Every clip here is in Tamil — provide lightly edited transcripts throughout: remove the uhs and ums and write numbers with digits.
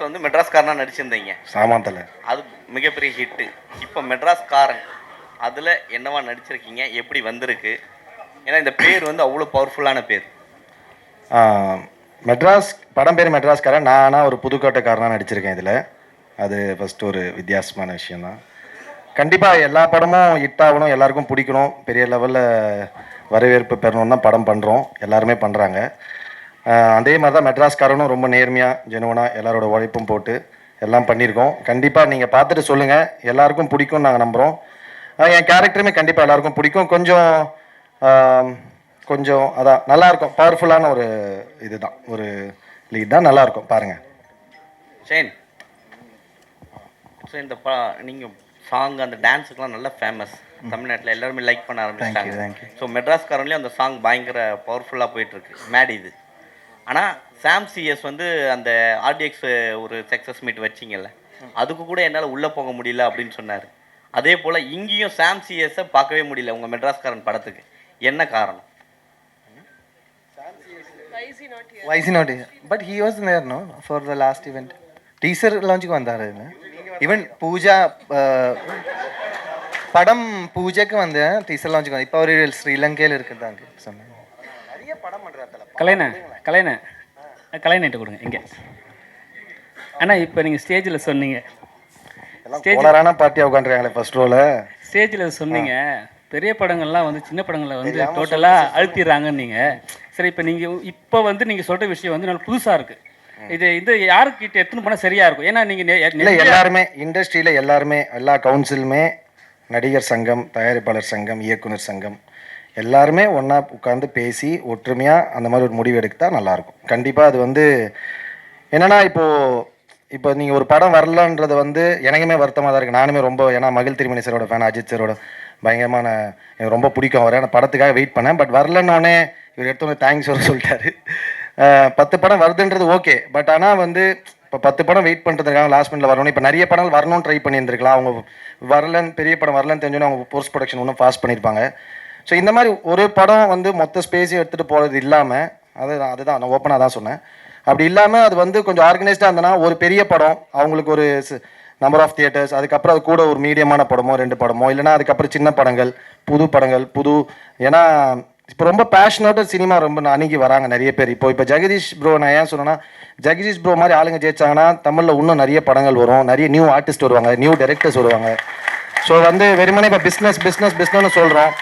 வந்து மெட்ராஸ்காரனாக நடிச்சிருந்தீங்க. சாமாந்தல அது மிகப்பெரிய ஹிட்டு. இப்போ மெட்ராஸ்காரன் அதில் என்னவா நடிச்சிருக்கீங்க, எப்படி வந்திருக்கு? ஏன்னா இந்த பேர் வந்து அவ்வளோ பவர்ஃபுல்லான பேர். மெட்ராஸ் படம் பேர் மெட்ராஸ்காரன். நான் ஆனால் ஒரு புதுக்கோட்டைக்காரனாக நடிச்சிருக்கேன் இதில். அது ஃபஸ்ட்டு ஒரு வித்தியாசமான விஷயந்தான். கண்டிப்பாக எல்லா படமும் ஹிட் ஆகணும், எல்லாருக்கும் பிடிக்கணும், பெரிய லெவலில் வரவேற்பு பெறணும் தான் படம் பண்ணுறோம், எல்லாருமே பண்ணுறாங்க. அதே மாதிரி தான் மெட்ராஸ்காரனும் ரொம்ப நேர்மையாக ஜெனுவனாக எல்லாரோட உழைப்பும் போட்டு எல்லாம் பண்ணியிருக்கோம். கண்டிப்பாக நீங்கள் பார்த்துட்டு சொல்லுங்கள், எல்லாருக்கும் பிடிக்கும்னு நாங்கள் நம்புகிறோம். என் கேரக்டருமே கண்டிப்பாக எல்லாருக்கும் பிடிக்கும். கொஞ்சம் அதான் நல்லாயிருக்கும், பவர்ஃபுல்லான ஒரு இதுதான், ஒரு லீட் தான், நல்லாயிருக்கும் பாருங்கள். ஷேன், ஸோ இந்த நீங்கள் சாங் அந்த டான்ஸுக்கெலாம் நல்லா ஃபேமஸ் தமிழ்நாட்டில், எல்லாருமே லைக் பண்ண ஆரம்பிச்சிட்டாங்க. ஸோ மெட்ராஸ்காரன்லேயும் அந்த சாங் பயங்கர பவர்ஃபுல்லாக போயிட்டுருக்கு, மேட் இது. ஆனால் சாம் சிஎஸ் வந்து அந்த ஆர்டிஎக்ஸ் ஒரு சக்ஸஸ் மீட் வச்சிங்கல்ல, அதுக்கு கூட என்னால் உள்ளே போக முடியல அப்படின்னு சொன்னார். அதே போல் இங்கேயும் சாம் சிஎஸை பார்க்கவே முடியல உங்கள் மெட்ராஸ்காரன் படத்துக்கு. என்ன காரணம்? Why is he not here? But he was there, no, for the last event. Teaser launch ku vandaaru. Even Pooja padam Pooja ku vandha teaser launch ku. Ipo avaru Sri Lanka il irukkudaanga. Nariya padam pandradala. கலைஞர்கிட்ட கொடுங்க இங்கே. ஆனால் இப்போ நீங்கள் ஸ்டேஜில் சொன்னீங்க, ஸ்டேஜான பார்ட்டியாக உட்காந்துருக்காங்களே ஃபர்ஸ்ட் ரோவில். ஸ்டேஜில் சொன்னீங்க பெரிய படங்கள்லாம் வந்து சின்ன படங்களை வந்து டோட்டலாக அழுத்திடுறாங்கன்னு நீங்கள். சரி, இப்போ வந்து நீங்கள் சொல்கிற விஷயம் வந்து நல்ல புதுசாக இருக்குது. இது யாருக்கிட்ட எடுத்துன்னு போனால் சரியாக இருக்கும்? ஏன்னா நீங்கள் எல்லாருமே இண்டஸ்ட்ரியில் எல்லாருமே, எல்லா கவுன்சிலுமே, நடிகர் சங்கம், தயாரிப்பாளர் சங்கம், இயக்குனர் சங்கம் எல்லாருமே ஒன்றா உட்காந்து பேசி ஒற்றுமையாக அந்த மாதிரி ஒரு முடிவு எடுத்தால் நல்லாயிருக்கும். கண்டிப்பாக அது வந்து என்னென்னா இப்போ நீங்கள் ஒரு படம் வரலன்றது வந்து எனக்குமே வருத்தமாக தான் இருக்குது. நானுமே ரொம்ப, ஏன்னா மகிழ் திருமணி சாரோட ஃபேன், அஜித் சாரோட பயங்கரமான, எனக்கு ரொம்ப பிடிக்கும் அவர். அந்த படத்துக்காக வெயிட் பண்ணேன். பட் வரலன்னொடனே இவர் எடுத்தோன்னே தேங்க்ஸ் வர சொல்லிட்டாரு. 10 படம் வருதுன்றது ஓகே, பட் ஆனால் வந்து இப்போ 10 படம் வெயிட் பண்ணுறதுக்காக லாஸ்ட் மினிட்ல வரணும். இப்போ நிறைய படங்கள் வரணும்னு ட்ரை பண்ணியிருந்துருக்கலாம். அவங்க வரலன்னு, பெரிய படம் வரலன்னு தெரிஞ்சோன்னே அவங்க போஸ்ட் ப்ரொடக்ஷன் இன்னும் ஃபாஸ்ட் பண்ணியிருப்பாங்க. ஸோ இந்த மாதிரி ஒரு படம் வந்து மொத்த ஸ்பேஸையும் எடுத்துகிட்டு போகிறது இல்லாமல், அதுதான் நான் ஓப்பனாக தான் சொன்னேன். அப்படி இல்லாமல் அது வந்து கொஞ்சம் ஆர்கனைஸ்டாக இருந்தனா ஒரு பெரிய படம், அவங்களுக்கு ஒரு நம்பர் ஆஃப் தியேட்டர்ஸ், அதுக்கப்புறம் அது கூட ஒரு மீடியமான படமோ 2 படமோ, இல்லைனா அதுக்கப்புறம் சின்ன படங்கள், புது ஏன்னா இப்போ ரொம்ப பேஷனோட சினிமா ரொம்ப அணுகி வராங்க நிறைய பேர். இப்போ ஜெகதீஷ் ப்ரோ, நான் ஏன் சொன்னேன்னா, ஜெகதீஷ் ப்ரோ மாதிரி ஆளுங்க ஜெயிச்சாங்கன்னா தமிழில் இன்னும் நிறைய படங்கள் வரும், நிறைய நியூ ஆர்டிஸ்ட் வருவாங்க, நியூ டைரக்டர்ஸ் வருவாங்க. ஸோ வந்து வெறுமனே இப்போ பிஸ்னஸ்னு சொல்கிறோம்.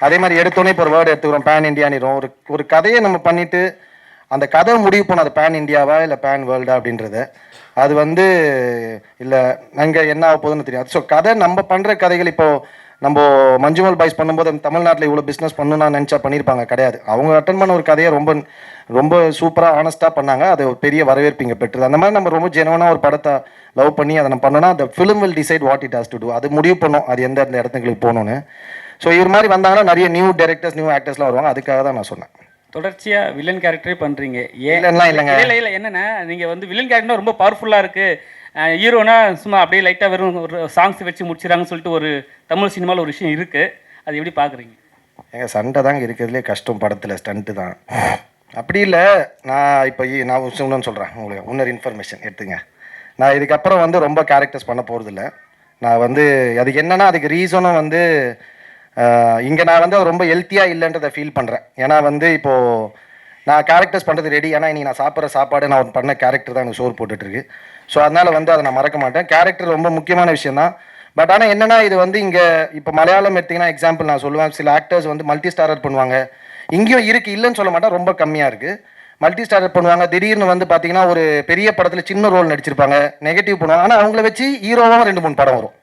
அதே மாதிரி எடுத்தோன்னே இப்போ ஒரு வேர்டு எடுத்துக்கிறோம், பேன் இண்டியானிரும். ஒரு கதையை நம்ம பண்ணிவிட்டு அந்த கதை முடிவு போனோம், அது பேன் இண்டியாவா இல்லை பேன் வேர்ல்டா அப்படின்றது. அது வந்து இல்லை நாங்கள் என்ன ஆக போகுதுன்னு தெரியாது. ஸோ கதை நம்ம பண்ணுற கதைகள், இப்போது நம்ம மஞ்சுமல் பாய்ஸ் பண்ணும்போது தமிழ்நாட்டில் இவ்வளோ பிஸ்னஸ் பண்ணணும்னு நினச்சா பண்ணியிருப்பாங்க, கிடையாது. அவங்க அட்டன் பண்ண ஒரு கதையை ரொம்ப சூப்பராக ஆனஸ்ட்டாக பண்ணாங்க. அது ஒரு பெரிய வரவேற்பு இங்கே பெற்றது. அந்த மாதிரி நம்ம ரொம்ப ஜெனுவனாக ஒரு படத்தை லவ் பண்ணி அதை நம்ம பண்ணோன்னா அந்த film will decide what it has to do. அது முடிவு பண்ணோம் அது எந்த இடத்துங்களுக்கு போகணுன்னு. ஸோ இது மாதிரி வந்தாங்கன்னா நிறைய நியூ டைரக்டர்ஸ், நியூ ஆக்டர்ஸ்லாம் வருவாங்க. அதுக்காக தான் நான் சொன்னேன். தொடர்ச்சியாக வில்லன் கேரக்டரே பண்ணுறீங்க. ஏன்லாம் இல்லைங்க, இல்லை என்னென்னா, நீங்கள் வந்து வில்லன் கேரக்டர் ரொம்ப பவர்ஃபுல்லாக இருக்குது. ஹீரோனா சும்மா அப்படியே லைட்டாக வெறும் ஒரு சாங்ஸ் வச்சு முடிச்சிடறாங்கன்னு சொல்லிட்டு ஒரு தமிழ் சினிமாவில் ஒரு விஷயம் இருக்குது. அது எப்படி பார்க்குறீங்க? எங்கள் சண்டை தாங்க இருக்கிறதுலே கஷ்டம் படத்தில், ஸ்டண்ட்டு தான். அப்படி இல்லை, நான் இன்னொன்று சொல்கிறேன் உங்களுக்கு, இன்னொரு இன்ஃபர்மேஷன் எடுத்துங்க. நான் இதுக்கப்புறம் வந்து ரொம்ப கேரக்டர்ஸ் பண்ண போகிறதில்ல. நான் வந்து அதுக்கு என்னென்னா, அதுக்கு ரீசனும் வந்து இங்கே நான் வந்து ரொம்ப ஹெல்த்தியாக இல்லைன்றதை ஃபீல் பண்ணுறேன். ஏன்னா வந்து இப்போது நான் கேரக்டர்ஸ் பண்ணுறது ரெடி. ஏன்னா இன்றைக்கி நான் சாப்பிட்ற சாப்பாடு நான் பண்ண கேரக்டர் தான் எனக்கு சோறு போட்டுட்ருக்கு. ஸோ அதனால் வந்து அதை நான் மறக்க மாட்டேன். கேரக்டர் ரொம்ப முக்கியமான விஷயம் தான். பட் ஆனால் என்னென்னா, இது வந்து இங்கே இப்போ மலையாளம் எடுத்திங்கன்னா எக்ஸாம்பிள் நான் சொல்லுவேன், சில ஆக்டர்ஸ் வந்து மல்டி ஸ்டாரர் பண்ணுவாங்க. இங்கேயும் இருக்குது, இல்லைன்னு சொல்ல மாட்டேன், ரொம்ப கம்மியாக இருக்குது. மல்டி ஸ்டாரர் பண்ணுவாங்க, திடீர்னு வந்து பார்த்தீங்கன்னா ஒரு பெரிய படத்தில் சின்ன ரோல் நடிச்சிருப்பாங்க, நெகட்டிவ் பண்ணுவாங்க. ஆனால் அவங்கள வச்சு ஹீரோவாக 2-3 படம் வரும்.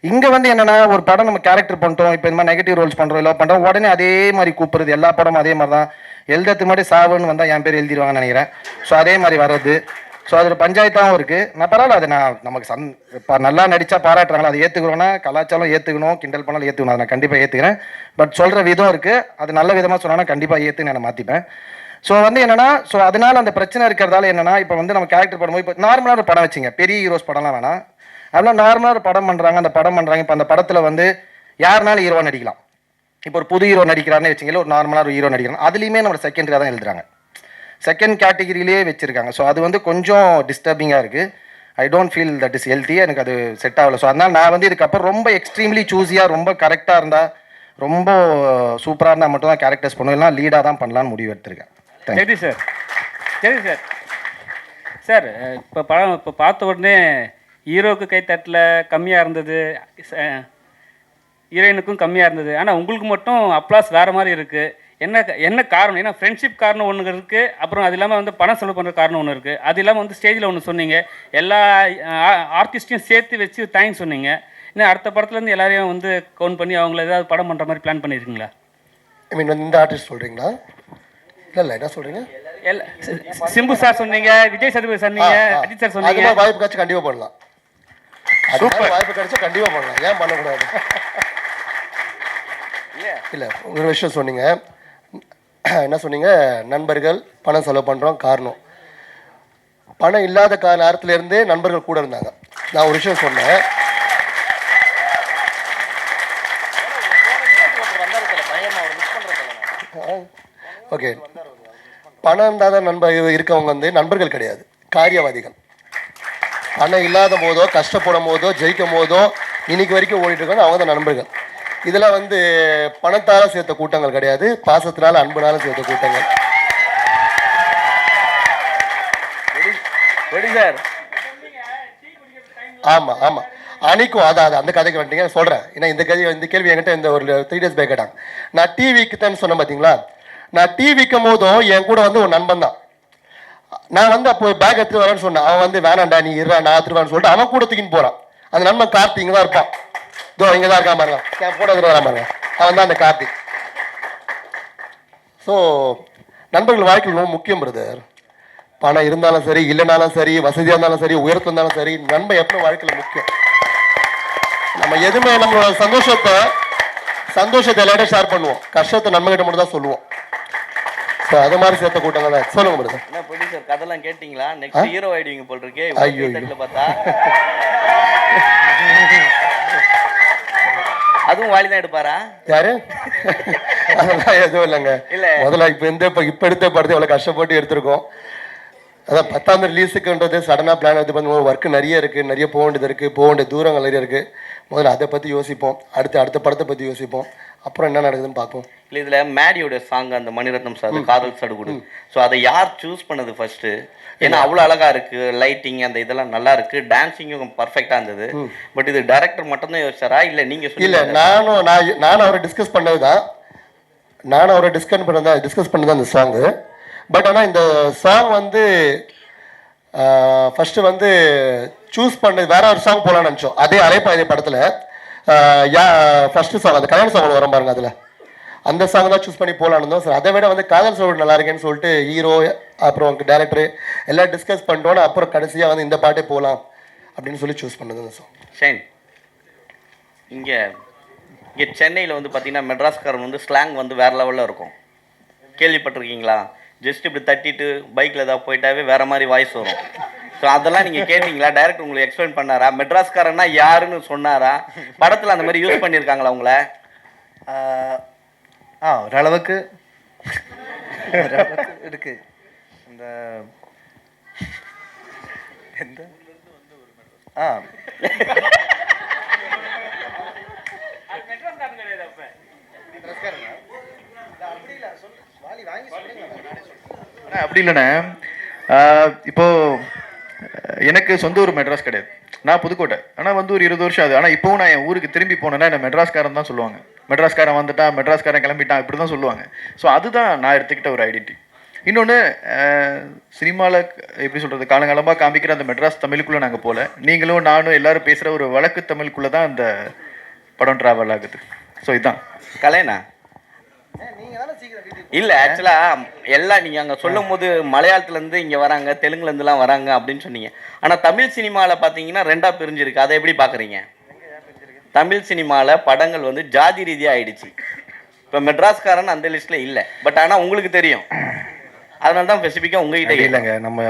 இங்கே வந்து என்னென்னா, ஒரு படம் நம்ம கேரக்டர் பண்ணிட்டோம், இப்போ இந்த மாதிரி நெகட்டிவ் ரோல்ஸ் பண்ணுறோம், இல்லை பண்ணுறோம், உடனே அதே மாதிரி கூப்பிடுறது. எல்லா படமும் அதே மாதிரி தான். எழுதுறதுக்கு மாதிரி சாவுன்னு வந்தால் என் பேர் எழுதிடுவாங்கன்னு நினைக்கிறேன். ஸோ அதே மாதிரி வர்றது. ஸோ அது ஒரு பஞ்சாயத்தாகவும் இருக்குது. நான் பரவாயில்ல, அது நான் நமக்கு நல்லா நடித்தா பாராட்டுறாங்களா, அதை ஏற்றுக்கிறோன்னா, கலாச்சாரம் ஏற்றுக்கணும், கிண்டல் பண்ணாலும் ஏற்றுக்கணும், அதை நான் கண்டிப்பாக ஏற்றுக்கிறேன். பட் சொல்கிற விதம் இருக்குது, அது நல்ல விதமாக சொன்னால் கண்டிப்பாக ஏற்றுன்னு நான் மாற்றிப்பேன். ஸோ வந்து என்னென்னா, ஸோ அதனால் அந்த பிரச்சனை இருக்கிறதால என்னென்னா, இப்போ வந்து நம்ம கேரக்டர் பண்ணும்போது, இப்போ நார்மலாக ஒரு படம் வச்சுங்க, பெரிய ஹீரோஸ் படம்லாம் வேணாம், அதெல்லாம் நார்மலாக ஒரு படம் பண்ணுறாங்க. அந்த படம் பண்ணுறாங்க, இப்போ அந்த படத்தில் வந்து யாருனாலும் ஹீரோவாக நடிக்கலாம். இப்போ ஒரு புது ஹீரோ நடிக்கிறாருன்னு வச்சுங்களேன், ஒரு நார்மலாக ஒரு ஹீரோ நடிக்கிறாங்க, அதுலேயுமே நம்ம செகண்டரியாக தான் எழுதுறாங்க, செகண்ட் கேட்டகிரியிலே வச்சுருக்காங்க. ஸோ அது வந்து கொஞ்சம் டிஸ்டர்பிங்காக இருக்குது. I don't feel that is healthy. எனக்கு அது செட் ஆகலை. ஸோ அதனால் நான் வந்து இதுக்கப்புறம் ரொம்ப எக்ஸ்ட்ரீம்லி சூஸியாக ரொம்ப கரெக்டாக இருந்தால் ரொம்ப சூப்பராக இருந்தால் மட்டும் தான் கேரக்டர்ஸ் பண்ணுவோம், இல்லைனா லீடாக தான் பண்ணலான்னு முடிவு எடுத்திருக்கேன். சரி சார், சரி சார். சார் இப்போ படம் இப்போ பார்த்த உடனே ஹீரோவுக்கு கைத்தட்டில் கம்மியாக இருந்தது, ஹீரோயினுக்கும் கம்மியாக இருந்தது. ஆனால் உங்களுக்கு மட்டும் அப்ளாஸ் வேறு மாதிரி இருக்குது. என்ன காரணம்? ஏன்னா ஃப்ரெண்ட்ஷிப் காரணம் ஒன்று இருக்குது, அப்புறம் அது இல்லாமல் வந்து பணம் செலவு பண்ணுற காரணம் ஒன்று இருக்குது. அது இல்லாமல் வந்து ஸ்டேஜில் ஒன்று சொன்னீங்க, எல்லா ஆர்டிஸ்ட்டையும் சேர்த்து வச்சு தேங்க்ஸ் சொன்னீங்க. இன்னும் அடுத்த படத்துலேருந்து எல்லாரையும் வந்து கவுண்ட் பண்ணி அவங்கள ஏதாவது படம் பண்ணுற மாதிரி பிளான் பண்ணியிருக்கீங்களா? ஐ மீன் இந்த ஆர்டிஸ்ட் சொல்கிறீங்களா? இல்லை என்ன சொல்கிறீங்க? சிம்பு சார் சொன்னீங்க, விஜய் சேதுபதி சொன்னீங்க, அஜித் சார் சொன்னீங்க. வாய்ப்பு கிடைச்சா கண்டிப்பாக பண்ணலாம். சூப்பர், வாய்ப்பு கிடைச்சா கண்டிப்பாக பண்ணலாம். ஏன் பண்ணக்கூடாது? இல்லை ஒரு விஷயம் சொன்னீங்க, என்ன சொன்னீங்க? நண்பர்கள் பணம் செலவு பண்ணுறோம். காரணம் பணம் இல்லாத நேரத்துலேருந்தே நண்பர்கள் கூட இருந்தாங்க. நான் ஒரு விஷயம் சொன்னேன், ஓகே, பணம் இல்லாத இருக்கவங்க வந்து நண்பர்கள் கிடையாது, காரியவாதிகள். பணம் இல்லாத போதோ கஷ்டப்படும் போதோ ஜெயிக்கும் போதோ இன்னைக்கு வரைக்கும் ஓடிட்டு இருக்காங்க, அவங்க தான் நண்பர்கள். இதெல்லாம் வந்து பணத்தால் சேர்த்த கூட்டங்கள் கிடையாது, பாசத்தினால அன்புனால சேர்த்த கூட்டங்கள். ஆமாம் ஆமாம், அன்னைக்கும் அதான் அந்த கதைக்கு வந்துட்டீங்க சொல்கிறேன். ஏன்னா இந்த கேள்வி என்கிட்ட இந்த ஒரு 3 days பேக் கேட்டாங்க. நான் டிவிக்கு தான் சொன்னேன் பார்த்தீங்களா, நான் டீ விற்கும் போதும் என் கூட வந்து ஒரு நண்பன் தான். நான் வந்து அப்போ பேக் எடுத்துட்டு வரேன்னு சொன்னேன். அவன் வந்து வேணாண்டா நீ இருறா நான் எடுத்துருவான்னு சொல்லிட்டு அவன் கூட தூக்கின்னு போகிறான். அந்த நண்பன் கார்த்தி இங்கே தான் இருப்பான், இதோ இங்கே தான் இருக்கான் பாருங்க, என் கூட எடுத்துட்டு வரான் பாருங்க, அவன் தான் அந்த கார்த்தி. ஸோ நண்பர்கள் வாழ்க்கையில் ரொம்ப முக்கியம் பிரதர். பணம் இருந்தாலும் சரி, இல்லைனாலும் சரி, வசதியாக இருந்தாலும் சரி, உயரத்தில் இருந்தாலும் சரி, நண்பன் எப்போ வாழ்க்கையில் முக்கியம். நம்ம எதுவுமே நம்மளோட சந்தோஷத்தை எல்லாரும் ஷேர் பண்ணுவோம், கஷ்டத்தை நம்ம கிட்ட மட்டும் தான் சொல்லுவோம். ஸோ அது மாதிரி சேர்த்த கூட்டங்கள் தான். சொல்லுங்க மேடம். என்ன ப்ரொடியூசர் கதெல்லாம் கேட்டிங்களா? நெக்ஸ்ட் ஹீரோ ஆயிடுவீங்க போல் இருக்கே. ஐயோ பார்த்தா அதுவும் வாலி தான் எடுப்பாரா? யாரு? அதெல்லாம் எதுவும் இல்லைங்க. இல்லை முதல்ல இப்போ எடுத்த படத்தை எவ்வளோ கஷ்டப்பட்டு எடுத்திருக்கோம். அதான் 10ஆம் ரிலீஸுக்குன்றது சடனாக பிளான் எடுத்து பண்ண ஒர்க்கு நிறைய இருக்குது, நிறைய போக வேண்டியது இருக்குது, போக வேண்டிய தூரங்கள் நிறைய இருக்குது. முதல்ல அதை பற்றி யோசிப்போம், அடுத்த படத்தை பற்றி யோசிப்போம், அப்புறம் என்ன நடக்குதுன்னு பார்ப்போம். இல்லை இதில் மேடியோட சாங் அந்த மணிரத்னம் சார் காதல் சடுகுடு, ஸோ அதை யார் சூஸ் பண்ணது ஃபர்ஸ்ட்டு? ஏன்னா அவ்வளோ அழகாக இருக்குது, லைட்டிங் அந்த இதெல்லாம் நல்லா இருக்குது, டான்ஸிங்கும் பர்ஃபெக்டாக இருந்தது. பட் இது டைரக்டர் மட்டும்தான் யோசிச்சாரா இல்லை நீங்கள்? இல்லை நானும் அவரை டிஸ்கஸ் பண்ணது தான், டிஸ்கஸ் பண்ணது அந்த சாங்கு. பட் ஆனால் இந்த சாங் வந்து ஃபஸ்ட்டு வந்து சூஸ் பண்ணது வேற ஒரு சாங் போகலான்னு நினச்சோம். அதே அலைப்பாயுதே படத்தில் ஃபஸ்ட்டு சாங் அந்த கல்யாண சாங் வரும் பாருங்க, அதில் அந்த சாங் தான் சூஸ் பண்ணி போகலான்னு இருந்தோம். சார் அதை விட வந்து காதல் சோடு நல்லா இருக்கேன்னு சொல்லிட்டு ஹீரோ அப்புறம் டேரக்டரு எல்லாம் டிஸ்கஸ் பண்ணிட்டோன்னு அப்புறம் கடைசியாக வந்து இந்த பாட்டே போகலாம் அப்படின்னு சொல்லி சூஸ் பண்ணது அந்த சாங். ஷைன், இங்கே சென்னையில் வந்து பார்த்தீங்கன்னா மெட்ராஸ்காரன் வந்து ஸ்லாங் வந்து வேறு லெவலில் இருக்கும், கேள்விப்பட்டிருக்கீங்களா? ஜஸ்ட் இப்படி தட்டிட்டு பைக்கில் ஏதாவது போயிட்டாவே வேறு மாதிரி வாய்ஸ் வரும். ஸோ அதெல்லாம் நீங்கள் கேட்டீங்களா? டைரக்டர் உங்களுக்கு எக்ஸ்பிளைன் பண்ணாரா? மெட்ராஸ்காரன்னா யாருன்னு சொன்னாரா? படத்தில் அந்த மாதிரி யூஸ் பண்ணியிருக்காங்களா உங்கள? ஓரளவுக்கு இருக்கு. இந்த அப்படி இல்லைண்ணே, இப்போ எனக்கு சொந்த ஊர் மெட்ராஸ் கிடையாது, நான் புதுக்கோட்டை. ஆனால் வந்து ஒரு 20 வருஷம் ஆகுது. ஆனால் இப்போவும் நான் என் ஊருக்கு திரும்பி போனேன்னா என்ன மெட்ராஸ்காரன் தான் சொல்லுவாங்க. மெட்ராஸ்காரன் வந்துட்டான், மெட்ராஸ்காரன் கிளம்பிட்டான், இப்படி தான் சொல்லுவாங்க. ஸோ அதுதான் நான் எடுத்துக்கிட்ட ஒரு ஐடென்டிட்டி. இன்னொன்று, சினிமாவில் எப்படி சொல்கிறது, காலங்காலமாக காமிக்கிற அந்த மெட்ராஸ் தமிழுக்குள்ளே நாங்கள் போகல. நீங்களும் நானும் எல்லோரும் பேசுகிற ஒரு வழக்கு தமிழுக்குள்ளே தான் அந்த படம் ட்ராவல் ஆகுது. ஸோ இதுதான் கலைண்ணா. இல்லை ஆக்சுவலாக எல்லாம் நீங்கள் அங்கே சொல்லும் போது மலையாளத்துலேருந்து இங்கே வராங்க, தெலுங்குலேருந்துலாம் வராங்க அப்படின்னு சொன்னீங்க. ஆனால் தமிழ் சினிமாவில் பார்த்தீங்கன்னா 2ஆக பிரிஞ்சிருக்கு. அதை எப்படி பார்க்குறீங்க? தமிழ் சினிமாவில் படங்கள் வந்து ஜாதி ரீதியாக ஆயிடுச்சு. இப்போ மெட்ராஸ்காரன் அந்த லிஸ்ட்டில் இல்லை, பட் ஆனால் உங்களுக்கு தெரியும், அதனால தான் ஸ்பெசிஃபிக்காக உங்ககிட்ட இல்லைங்க. நம்ம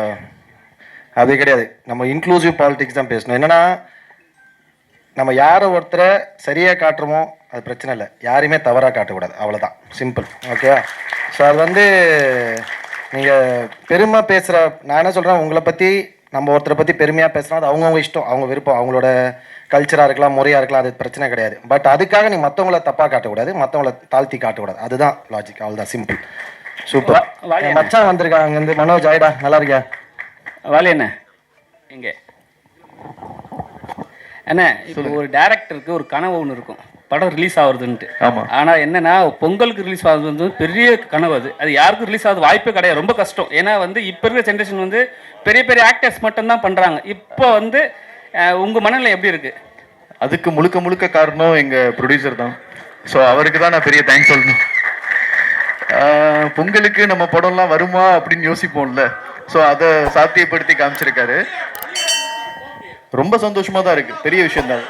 அது கிடையாது, நம்ம இன்க்ளூசிவ் பாலிடிக்ஸ் தான் பேசணும். என்னென்னா நம்ம யாரை ஒருத்தரை சரியாக காட்டுறோமோ அது பிரச்சனை இல்லை, யாரையுமே தவறாக காட்டக்கூடாது, அவ்வளோதான், சிம்பிள். ஓகேவா? ஸோ அது வந்து நீங்கள் பெருமை பேசுகிற, நான் என்ன சொல்கிறேன், உங்களை பற்றி நம்ம ஒருத்தரை பற்றி பெருமையாக பேசினா அது அவங்கவுங்க இஷ்டம், அவங்க விருப்பம், அவங்களோட கல்ச்சராக இருக்கலாம், முறையாக இருக்கலாம், அது பிரச்சனை கிடையாது. பட் அதுக்காக நீ மற்றவங்கள தப்பாக காட்டக்கூடாது, மற்றவங்கள தாழ்த்தி காட்டக்கூடாது. அதுதான் லாஜிக், அவ்வளோதான், சிம்பிள். சூப்பர். வாலி மச்சான் வந்திருக்காங்க அங்கேருந்து, மனோஜ். ஆயிடா, நல்லா இருக்கியா? வாலி என்ன எங்கே அண்ணா, இப்போ ஒரு டேரக்டருக்கு ஒரு கனவு ஒன்று இருக்கும், படம் ரிலீஸ் ஆகுறதுன்ட்டு. ஆமா. ஆனால் என்னன்னா பொங்கலுக்கு ரிலீஸ் ஆகுறது வந்து பெரிய கனவு. அது யாருக்கும் ரிலீஸ் ஆகுது வாய்ப்பே கிடையாது, ரொம்ப கஷ்டம். ஏன்னா வந்து இப்போ இருக்கிற ஜென்ரேஷன் வந்து பெரிய பெரிய ஆக்டர்ஸ் மட்டும்தான் பண்ணுறாங்க. இப்போ வந்து உங்கள் மனநிலை எப்படி இருக்குது? அதுக்கு முழுக்க முழுக்க காரணம் எங்கள் ப்ரொடியூசர் தான். ஸோ அவருக்கு தான் நான் பெரிய தேங்க்ஸ் சொல்லணும். பொங்கலுக்கு நம்ம படம்லாம் வருமா அப்படின்னு யோசிப்போம்ல, ஸோ அதை சாத்தியப்படுத்தி காமிச்சிருக்காரு. ரொம்ப சந்தோஷமாக தான் இருக்குது, பெரிய விஷயம் தான்.